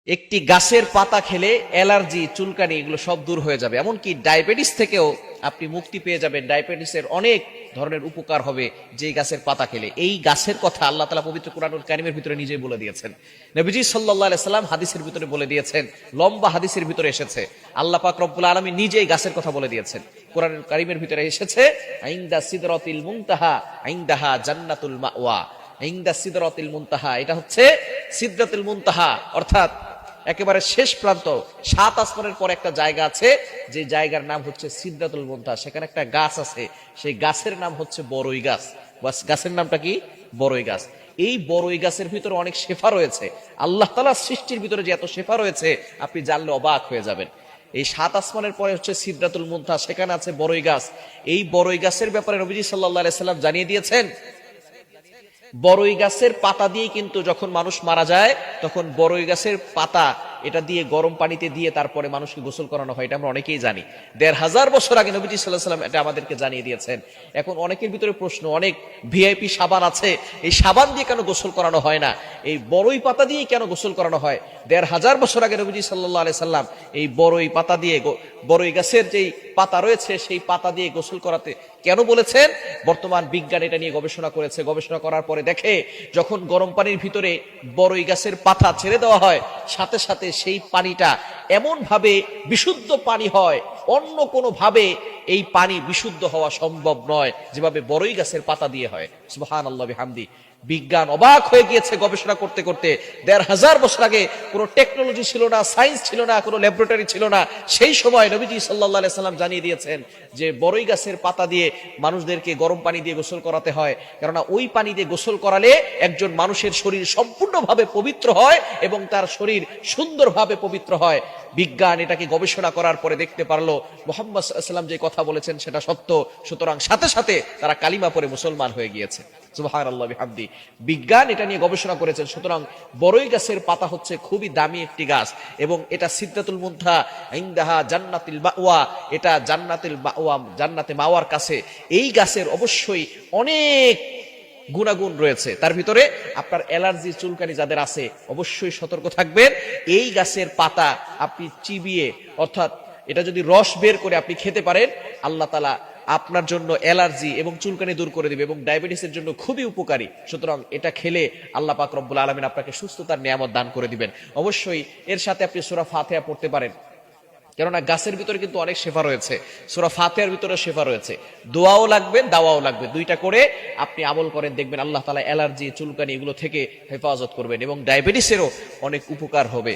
একটি গাছের পাতা খেলে অ্যালার্জি, চুলকানি এগুলো সব দূর হয়ে যাবে। এমনকি ডায়াবেটিস থেকেও আপনি মুক্তি পেয়ে যাবেন। ডায়াবেটিসের অনেক ধরনের উপকার হবে যে গাছের পাতা খেলে। এই গাছের কথা আল্লাহ তাআলা পবিত্র কুরআনুল কারীমের ভিতরে নিজেই বলে দিয়েছেন। নবীজি সাল্লাল্লাহু আলাইহি সাল্লাম হাদিসের ভিতরে বলে দিয়েছেন, লম্বা হাদিসের ভিতরে এসেছে আল্লাহ পাক রব্বুল আলামিন নিজেই গাছের কথা বলে দিয়েছেন। কুরআনুল কারীমের ভিতরে এসেছে, আইন্দা সিদরাতিল মুনতাহা আইন্দাহা জান্নাতুল মাওয়া। আইন্দা সিদরাতিল মুনতাহা, এটা হচ্ছে সিদরাতুল মুনতাহা, অর্থাৎ একেবারে শেষ প্রান্ত। 7 আসমানের পর একটা জায়গা আছে, যে জায়গার নাম হচ্ছে সিদরাতুল মুনতাহা। সেখানে একটা গাছ আছে, সেই গাছের নাম হচ্ছে বড়ই গাছ। বাস, গাছের নামটা কি? বড়ই গাছ। এই বড়ই গাছের ভিতরে অনেক শেফা রয়েছে। আল্লাহ তাআলার সৃষ্টির ভিতরে যে এত শেফা রয়েছে, আপনি জানলে অবাক হয়ে যাবেন। এই 7 আসমানের পরে হচ্ছে সিদরাতুল মুনতাহা, সেখানে আছে বড়ই গাছ। এই বড়ই গাছের ব্যাপারে নবীজি সাল্লাল্লাহু আলাইহি সাল্লাম জানিয়ে দিয়েছেন, বড়ই গাছের পাতা দিয়ে কিন্তু যখন মানুষ মারা যায়, তখন বড়ই গাছের পাতা এটা দিয়ে গরম পানিতে দিয়ে তারপরে মানুষকে গোসল করানো হয়। এটা আমরা অনেকেই জানি। 1500 বছর আগে নবীজি সাল্লাল্লাহু আলাইহি সাল্লাম এটা আমাদেরকে জানিয়ে দিয়েছেন। এখন অনেকের ভিতরে প্রশ্ন, অনেক ভিআইপি সাবান আছে, এই সাবান দিয়ে কেন গোসল করানো হয় না? এই বড়ই পাতা দিয়ে কেন গোসল করানো হয়? 1500 বছর আগে নবীজি সাল্লাল্লাহু আলাইহি সাল্লাম এই বড়ই পাতা দিয়ে, বড়ই গাছের যেই পাতা রয়েছে সেই পাতা দিয়ে গোসল করাতে কেন বলেছেন? বর্তমান বিজ্ঞান এটা নিয়ে গবেষণা করেছে। গবেষণা করার পরে দেখে, যখন গরম পানির ভিতরে বড়ই গাছের পাতা ছেড়ে দেওয়া হয়, সাথে সাথে সেই পানিটা এমন ভাবে বিশুদ্ধ পানি হয়, অন্য কোনো ভাবে এই পানি বিশুদ্ধ হওয়া সম্ভব নয়, যেভাবে বড়ই গাছের পাতা দিয়ে হয়। সুবহানাল্লাহ বিহামদি। বিজ্ঞান অবাক হয়ে গিয়েছে গবেষণা করতে করতে। 1500 বছর আগে কোনো টেকনোলজি ছিল না, সায়েন্স ছিল না, কোনো ল্যাবরেটরি ছিল না। সেই সময় নবীজি সাল্লাল্লাহু আলাইহি সাল্লাম জানিয়ে দিয়েছেন যে বড়ই গাছের পাতা দিয়ে মানুষদেরকে গরম পানি দিয়ে গোসল করাতে হয়, কেননা ওই পানি দিয়ে গোসল করালে একজন মানুষের শরীর সম্পূর্ণভাবে পবিত্র হয় এবং তার শরীর সুন্দরভাবে পবিত্র হয়। বিজ্ঞান এটাকে গবেষণা করার পরে দেখতে পারলো মুহাম্মদ সাল্লাল্লাহু আলাইহি ওয়াসাল্লাম যে কথা বলেছেন সেটা সত্য। সুতরাং সাথে সাথে তারা কালিমা পড়ে মুসলমান হয়ে গিয়েছে। সুবহানাল্লাহ বিহামদি। বিজ্ঞান এটা নিয়ে গবেষণা করেছেন। সুতরাং বড়ই গাছের পাতা হচ্ছে খুবই দামি একটি গাছ, এবং এটা সিদরাতুল মুনতাহা ইনদাহা জান্নাতুল মাওয়া, এটা জান্নাতুল মাওয়া, জান্নাতে মাওয়ার কাছে। এই গাছের অবশ্যই অনেক গুণাগুণ রয়েছে। তার ভিতরে আপনার অ্যালার্জি, চুলকানি যাদের আছে অবশ্যই সতর্ক থাকবেন। এই গাছের পাতা আপনি চিবিয়ে, অর্থাৎ এটা যদি রস বের করে আপনি খেতে পারেন, আল্লাহ তাআলা আপনার জন্য অ্যালার্জি এবং চুলকানি দূর করে দিবে, এবং ডায়াবেটিসের জন্য খুবই উপকারী। সুতরাং এটা খেলে আল্লাহ পাক রব্বুল আলামিন আপনাকে সুস্থতার নিয়ামত দান করে দিবেন। অবশ্যই এর সাথে আপনি সূরা ফাতিহা পড়তে পারেন, কেননা গাছের ভিতরে কিন্তু অনেক শেফা রয়েছে। সূরা ফাতিহার ভিতরে শেফা রয়েছে। দোয়াও লাগবে, দাওয়াও লাগবে। দুইটা করে আপনি আমল করেন, দেখবেন আল্লাহ তাআলা অ্যালার্জি, চুলকানি এগুলো থেকে হেফাজত করবেন, এবং ডায়াবেটিসেরও অনেক উপকার হবে।